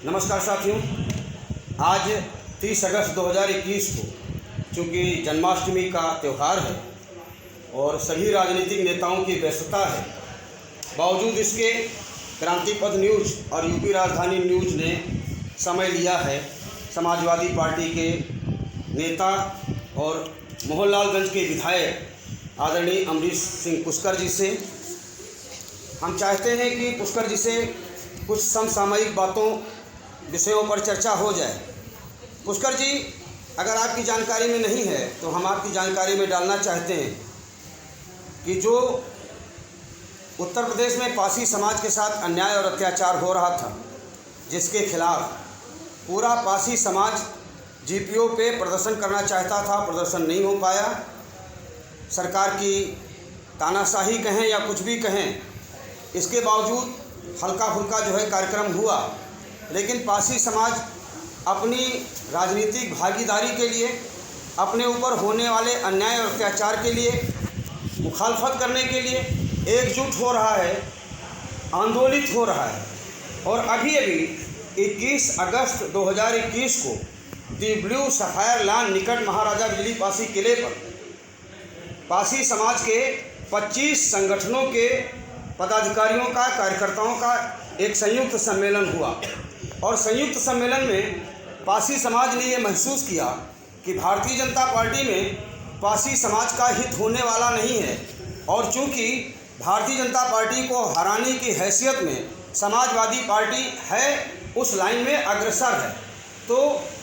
नमस्कार साथियों, आज 30 अगस्त 2021 को चूँकि जन्माष्टमी का त्यौहार है और सभी राजनीतिक नेताओं की व्यस्तता है, बावजूद इसके क्रांतिपथ न्यूज़ और यूपी राजधानी न्यूज़ ने समय लिया है समाजवादी पार्टी के नेता और मोहनलालगंज के विधायक आदरणीय अमरीश सिंह पुष्कर जी से। हम चाहते हैं कि पुष्कर जी से कुछ समसामयिक विषयों पर चर्चा हो जाए। पुष्कर जी, अगर आपकी जानकारी में नहीं है तो हम आपकी जानकारी में डालना चाहते हैं कि जो उत्तर प्रदेश में पासी समाज के साथ अन्याय और अत्याचार हो रहा था, जिसके खिलाफ पूरा पासी समाज जीपीओ पे प्रदर्शन करना चाहता था, प्रदर्शन नहीं हो पाया। सरकार की तानाशाही कहें या कुछ भी कहें, इसके बावजूद हल्का फुल्का जो है कार्यक्रम हुआ, लेकिन पासी समाज अपनी राजनीतिक भागीदारी के लिए, अपने ऊपर होने वाले अन्याय और अत्याचार के लिए, मुखालफत करने के लिए एकजुट हो रहा है, आंदोलित हो रहा है। और अभी 21 अगस्त 2021 को दी ब्लू सफायर लॉन निकट महाराजा बिजली पासी किले पर पासी समाज के 25 संगठनों के पदाधिकारियों का, कार्यकर्ताओं का एक संयुक्त सम्मेलन हुआ। और संयुक्त सम्मेलन में पासी समाज ने ये महसूस किया कि भारतीय जनता पार्टी में पासी समाज का हित होने वाला नहीं है, और चूंकि भारतीय जनता पार्टी को हराने की हैसियत में समाजवादी पार्टी है, उस लाइन में अग्रसर है, तो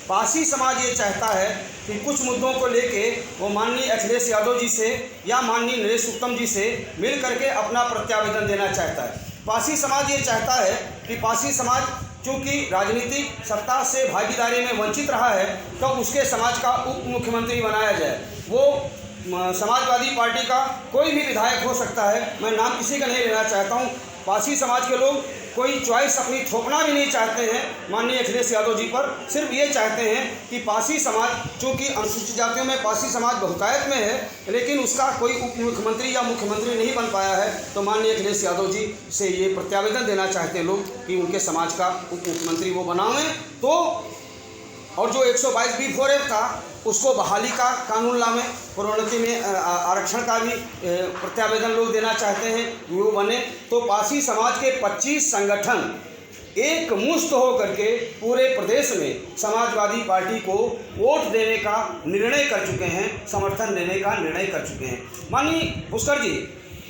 पासी समाज ये चाहता है कि कुछ मुद्दों को लेके वो माननीय अखिलेश यादव जी से या माननीय नरेश उत्तम जी से मिल करके अपना प्रत्यावेदन देना चाहता है। पासी समाज ये चाहता है कि पासी समाज चूँकि राजनीतिक सत्ता से भागीदारी में वंचित रहा है, तो उसके समाज का उप मुख्यमंत्री बनाया जाए। वो समाजवादी पार्टी का कोई भी विधायक हो सकता है, मैं नाम किसी का नहीं लेना चाहता हूँ। पासी समाज के लोग कोई चॉइस अपनी थोपना भी नहीं चाहते हैं माननीय अखिलेश यादव जी पर, सिर्फ ये चाहते हैं कि पासी समाज, चूँकि अनुसूचित जातियों में पासी समाज बहुतायत में है, लेकिन उसका कोई उप मुख्यमंत्री या मुख्यमंत्री नहीं बन पाया है, तो माननीय अखिलेश यादव जी से ये प्रत्यावेदन देना चाहते हैं लोग कि उनके समाज का उप मुख्यमंत्री वो बनावें। तो और जो 122B फॉर था उसको बहाली का कानून लावे, प्रोन्नति में आरक्षण का भी प्रत्यावेदन लोग देना चाहते हैं, वो बने। तो पासी समाज के 25 संगठन एक मुश्त हो करके पूरे प्रदेश में समाजवादी पार्टी को वोट देने का निर्णय कर चुके हैं, समर्थन देने का निर्णय कर चुके हैं। माननीय पुष्कर जी,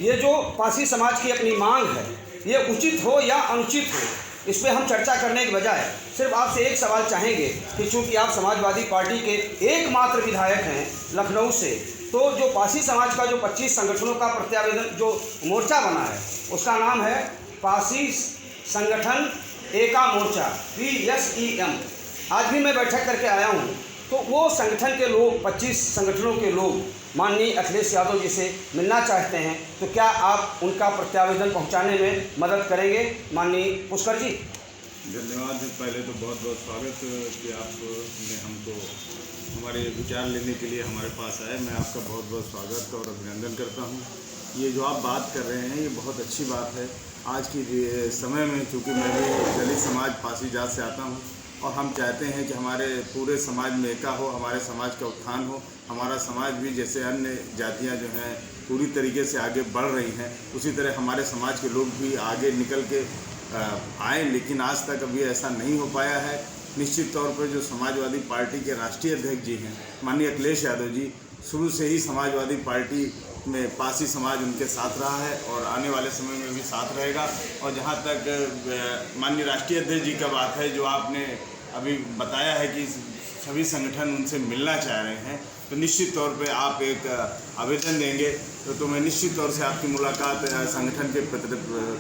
ये जो पासी समाज की अपनी मांग है, ये उचित हो या अनुचित हो, इस पर हम चर्चा करने के बजाय सिर्फ आपसे एक सवाल चाहेंगे कि चूँकि आप समाजवादी पार्टी के एकमात्र विधायक हैं लखनऊ से, तो जो पासी समाज का जो 25 संगठनों का प्रत्यावेदन जो मोर्चा बना है, उसका नाम है पासी संगठन एका मोर्चा, PSEM। आज भी मैं बैठक करके आया हूँ, तो वो संगठन के लोग, 25 संगठनों के लोग माननीय अखिलेश यादव जी से मिलना चाहते हैं, तो क्या आप उनका प्रत्यावेदन पहुंचाने में मदद करेंगे माननीय पुष्कर जी? धन्यवाद। पहले तो बहुत बहुत स्वागत कि आपने हमको हमारे विचार लेने के लिए हमारे पास आए। मैं आपका बहुत बहुत स्वागत और अभिनंदन करता हूं। ये जो आप बात कर रहे हैं, ये बहुत अच्छी बात है। आज की समय में, चूँकि मैं भी दलित समाज पासी जात से आता हूँ, और हम चाहते हैं कि हमारे पूरे समाज में एका हो, हमारे समाज का उत्थान हो, हमारा समाज भी जैसे अन्य जातियां जो हैं पूरी तरीके से आगे बढ़ रही हैं, उसी तरह हमारे समाज के लोग भी आगे निकल के आएँ। लेकिन आज तक अभी ऐसा नहीं हो पाया है। निश्चित तौर पर जो समाजवादी पार्टी के राष्ट्रीय अध्यक्ष जी हैं माननीय अखिलेश यादव जी, शुरू से ही समाजवादी पार्टी में पासी समाज उनके साथ रहा है और आने वाले समय में भी साथ रहेगा। और जहाँ तक माननीय राष्ट्रीय अध्यक्ष जी का बात है, जो आपने अभी बताया है कि सभी संगठन उनसे मिलना चाह रहे हैं, तो निश्चित तौर पे आप एक आवेदन देंगे तो मैं निश्चित तौर से आपकी मुलाकात संगठन के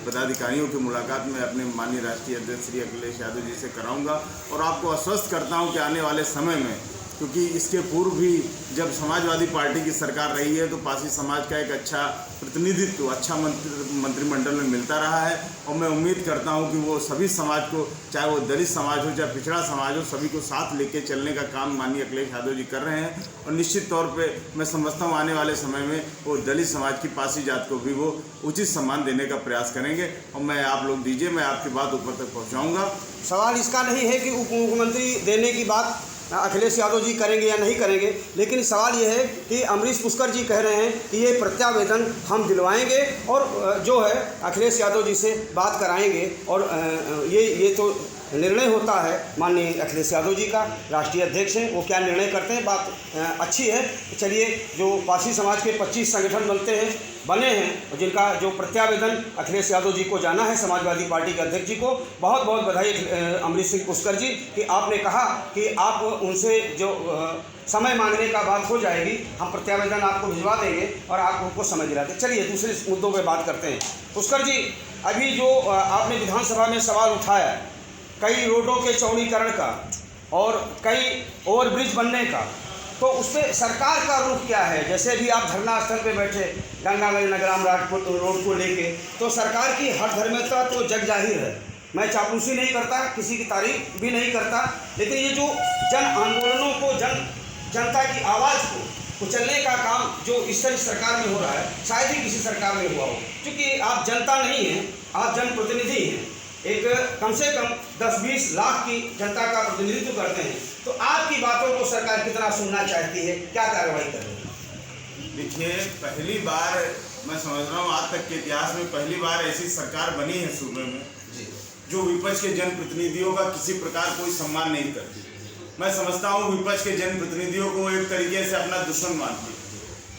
पदाधिकारियों की मुलाकात में अपने माननीय राष्ट्रीय अध्यक्ष श्री अखिलेश यादव जी से कराऊंगा। और आपको आश्वस्त करता हूं कि आने वाले समय में क्योंकि इसके पूर्व भी जब समाजवादी पार्टी की सरकार रही है तो पासी समाज का एक अच्छा प्रतिनिधित्व अच्छा मंत्रिमंडल में मिलता रहा है। और मैं उम्मीद करता हूं कि वो सभी समाज को, चाहे वो दलित समाज हो चाहे पिछड़ा समाज हो, सभी को साथ लेके चलने का काम माननीय अखिलेश यादव जी कर रहे हैं। और निश्चित तौर पे मैं समझता हूँ आने वाले समय में वो दलित समाज की पासी जात को भी वो उचित सम्मान देने का प्रयास करेंगे। और मैं आप लोग दीजिए, मैं आपकी बात ऊपर तक पहुँचाऊँगा। सवाल इसका नहीं है कि उप मुख्यमंत्री देने की बात अखिलेश यादव जी करेंगे या नहीं करेंगे, लेकिन सवाल ये है कि अमरीश पुष्कर जी कह रहे हैं कि ये प्रत्यावेदन हम दिलवाएंगे और जो है अखिलेश यादव जी से बात कराएंगे। और ये तो निर्णय होता है माननीय अखिलेश यादव जी का, राष्ट्रीय अध्यक्ष हैं, वो क्या निर्णय करते हैं, बात अच्छी है। चलिए, जो पासी समाज के 25 संगठन बने हैं और जिनका जो प्रत्यावेदन अखिलेश यादव जी को जाना है, समाजवादी पार्टी के अध्यक्ष जी को बहुत बहुत बधाई अमरीश सिंह पुष्कर जी कि आपने कहा कि आप उनसे जो समय मांगने का बात हो जाएगी, हम प्रत्यावेदन आपको भिजवा देंगे और आप उनको समय दिला दें। चलिए दूसरे मुद्दों पर बात करते हैं। पुष्कर जी, अभी जो आपने विधानसभा में सवाल उठाया कई रोडों के चौड़ीकरण का और कई ओवरब्रिज बनने का, तो उस पर सरकार का रुख क्या है? जैसे भी आप धरना स्थल पे बैठे गंगागंज नगराम रोड को लेके, तो सरकार की हठधर्मिता तो जग जाहिर है। मैं चापलूसी नहीं करता, किसी की तारीफ भी नहीं करता, लेकिन ये जो जन आंदोलनों को, जनता की आवाज़ को कुचलने का काम जो इस तरह सरकार में हो रहा है, शायद ही किसी सरकार में हुआ हो। क्योंकि आप जनता नहीं हैं, आप जनप्रतिनिधि हैं, एक कम से कम 10-20 लाख की जनता का प्रतिनिधित्व करते हैं, तो आपकी बातों को सरकार कितना सुनना चाहती है, क्या कार्रवाई कर रही है? देखिए, पहली बार मैं समझ रहा हूँ आज तक के इतिहास में पहली बार ऐसी सरकार बनी है सूबे में जो विपक्ष के जनप्रतिनिधियों का किसी प्रकार कोई सम्मान नहीं करती। मैं समझता हूँ विपक्ष के जनप्रतिनिधियों को एक तरीके से अपना दुश्मन मानती है।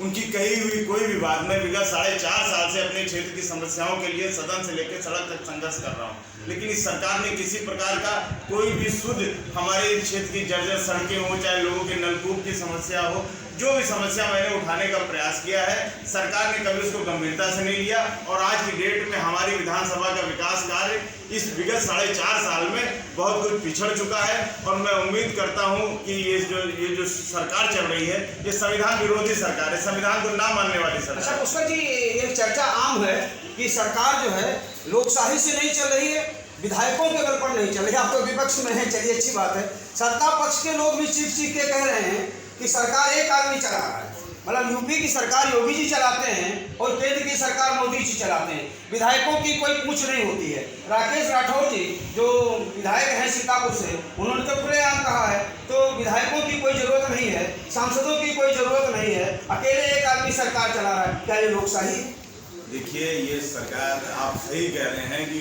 उनकी कही हुई कोई भी बात में विगत 4.5 साल से अपने क्षेत्र की समस्याओं के लिए सदन से लेकर सड़क तक संघर्ष कर रहा हूँ, लेकिन इस सरकार ने किसी प्रकार का कोई भी शुद्ध हमारे क्षेत्र की जर्जर सड़कें हो, चाहे लोगों के नलकूप की समस्या हो, जो भी समस्या मैंने उठाने का प्रयास किया है, सरकार ने कभी उसको गंभीरता से नहीं लिया। और आज की डेट में हमारी विधानसभा का विकास कार्य इस विगत 4.5 साल में बहुत कुछ पिछड़ चुका है। और मैं उम्मीद करता हूं कि ये जो सरकार चल रही है, ये संविधान विरोधी सरकार है, संविधान को ना मानने वाली सरकार। अच्छा पुष्कर जी, एक चर्चा आम है कि सरकार जो है लोकशाही से नहीं चल रही है, विधायकों के बल पर नहीं चल रही है। आप तो विपक्ष में है, चलिए अच्छी बात है। सत्ता पक्ष के लोग भी चीख के कह रहे हैं कि सरकार एक आदमी चला रहा है, मतलब यूपी की सरकार योगी जी चलाते हैं और केंद्र की सरकार मोदी जी चलाते हैं, विधायकों की कोई पूछ नहीं होती है। राकेश राठौर जी जो विधायक हैं सीतापुर से, उन्होंने तो खुलेआम कहा है, तो विधायकों की कोई ज़रूरत नहीं है, सांसदों की कोई ज़रूरत नहीं है, अकेले एक आदमी सरकार चला रहा है, क्या ये लोकशाही है? देखिए, ये सरकार, आप सही कह रहे हैं कि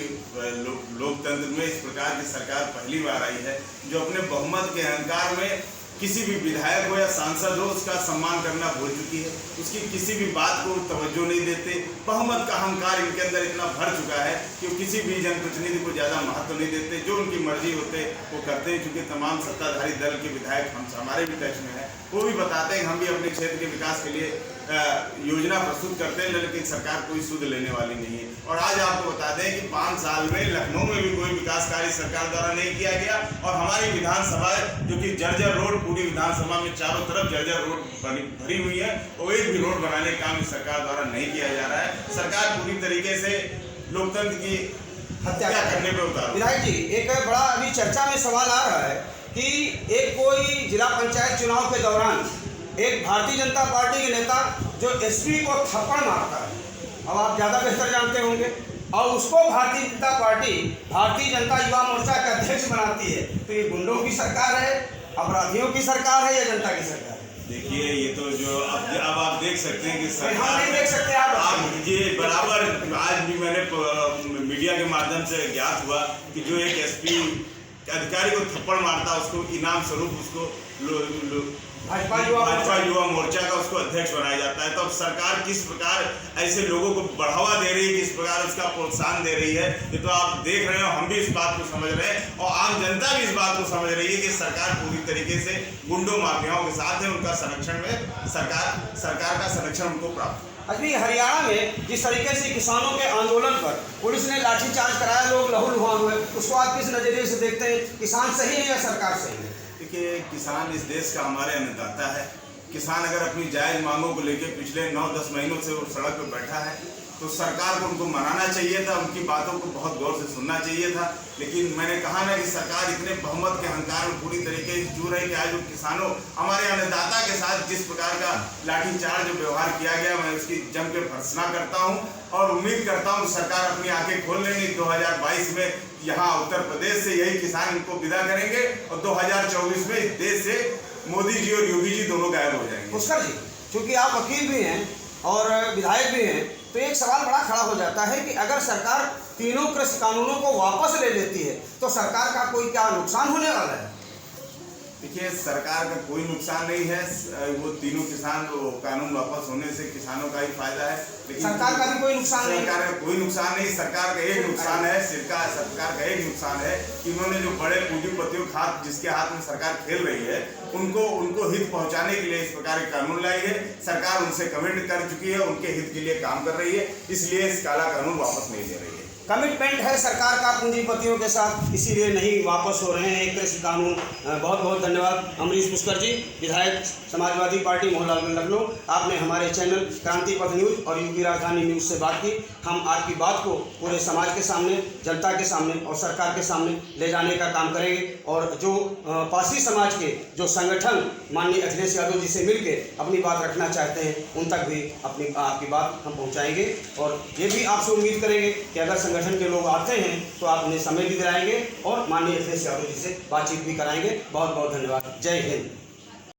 लोकतंत्र में इस प्रकार की सरकार पहली बार आई है जो अपने बहुमत के अहंकार में किसी भी विधायक हो या सांसद हो उसका सम्मान करना भूल चुकी है, उसकी किसी भी बात को तवज्जो नहीं देते। बहुमत का अहंकार इनके अंदर इतना भर चुका है कि वो किसी भी जनप्रतिनिधि को ज़्यादा महत्व नहीं देते, जो उनकी मर्जी होते वो करते हैं। क्योंकि तमाम सत्ताधारी दल के विधायक हमारे भी टच में है, वो भी बताते हैं हम भी अपने क्षेत्र के विकास के लिए योजना प्रस्तुत करते हैं, लेकिन सरकार कोई सुध लेने वाली नहीं है। और आज आपको बता दें कि 5 साल में लखनऊ में भी कोई विकास कार्य सरकार द्वारा नहीं किया गया। और हमारी विधानसभा जो कि जर्जर रोड, पूरी विधानसभा में चारों तरफ जर्जर रोड भरी हुई है, और एक भी रोड बनाने का काम सरकार द्वारा नहीं किया जा रहा है। सरकार पूरी तरीके से लोकतंत्र की हत्या करने पर उतार। विधायक जी, एक बड़ा अभी चर्चा में सवाल आ रहा है कि एक कोई जिला पंचायत चुनाव के दौरान एक भारतीय जनता पार्टी के नेता जो एसपी को थप्पड़ मारता है, अब आप ज़्यादा बेहतर जानते होंगे, और उसको भारतीय जनता पार्टी भारतीय जनता युवा मोर्चा का अध्यक्ष बनाती है, तो ये गुंडों की सरकार है, अपराधियों की सरकार है या जनता की सरकार है? देखिए, ये तो जो अब आप देख सकते हैं कि सरकार हम नहीं देख सकते। आप ये बराबर आज भी मैंने मीडिया के माध्यम से ज्ञात हुआ कि जो एक एसपी अधिकारी को थप्पड़ मारता, उसको इनाम स्वरूप उसको भाजपा युवा मोर्चा का उसको अध्यक्ष बनाया जाता है। तो अब सरकार किस प्रकार ऐसे लोगों को बढ़ावा दे रही है, किस प्रकार उसका प्रोत्साहन दे रही है, ये तो आप देख रहे हो, हम भी इस बात को समझ रहे हैं और आम जनता भी इस बात को समझ रही है कि सरकार पूरी तरीके से गुंडों माफियाओं के साथ है। उनका संरक्षण में सरकार का संरक्षण उनको प्राप्त है। अभी हरियाणा में जिस तरीके से किसानों के आंदोलन पर पुलिस ने लाठीचार्ज कराया, लोग लहूलुहान हुए, उसको आप किस नज़रिए से देखते हैं? किसान सही है या सरकार सही है? देखिए, किसान इस देश का हमारे अन्नदाता है। किसान अगर अपनी जायज़ मांगों को लेकर पिछले 9-10 महीनों से वो सड़क पर बैठा है तो सरकार को उनको मनाना चाहिए था, उनकी बातों को बहुत गौर से सुनना चाहिए था। लेकिन मैंने कहा ना कि सरकार इतने बहुमत के अहंकार में पूरी तरीके से चूर है कि आज किसानों, हमारे अन्नदाता के साथ जिस प्रकार का लाठीचार्ज व्यवहार किया गया, मैं उसकी जम के भर्त्सना करता हूं और उम्मीद करता हूं सरकार अपनी आंखें खोल लेगी। 2022 में यहाँ उत्तर प्रदेश से यही किसान इनको विदा करेंगे और 2024 में इस देश से मोदी जी और योगी जी दोनों गायब हो जाएंगे। पुष्कर जी, चूँकि आप वकील भी हैं और विधायक भी हैं, तो एक सवाल बड़ा खड़ा हो जाता है कि अगर सरकार तीनों कृषि कानूनों को वापस ले लेती है तो सरकार का कोई क्या नुकसान होने वाला है? देखिए, सरकार का कोई नुकसान नहीं है। वो तीनों किसान कानून वापस होने से किसानों का ही फायदा है, लेकिन सरकार का भी कोई नुकसान नहीं। सरकार का कोई नुकसान नहीं। सरकार का एक नुकसान है, सरकार का एक नुकसान है कि उन्होंने जो बड़े पूंजीपतियों के हाथ, जिसके हाथ में सरकार खेल रही है, उनको हित पहुंचाने के लिए इस प्रकार के कानून लाई है। सरकार उनसे कमिट कर चुकी है, उनके हित के लिए काम कर रही है, इसलिए इस काला कानून वापस नहीं ले रही है। कमिटमेंट है सरकार का पूंजीपतियों के साथ, इसीलिए नहीं वापस हो रहे हैं कृषि कानून। बहुत बहुत धन्यवाद अमरीश पुष्कर जी, विधायक समाजवादी पार्टी मोहल्ला लखनऊ। आपने हमारे चैनल क्रांति पथ न्यूज़ और यूपी राजधानी न्यूज़ से बात की। हम आपकी बात को पूरे समाज के सामने, जनता के सामने और सरकार के सामने ले जाने का काम करेंगे और जो पासी समाज के जो संगठन माननीय अखिलेश यादव जी से मिलकर अपनी बात रखना चाहते हैं, उन तक भी आपकी बात हम पहुँचाएँगे। और ये भी आपसे उम्मीद करेंगे कि अगर संगठन के लोग आते हैं तो आप उन्हें समय भी दिलाएंगे और माननीय अखिलेश यादव जी से बातचीत भी कराएंगे। बहुत बहुत धन्यवाद। जय हिंद।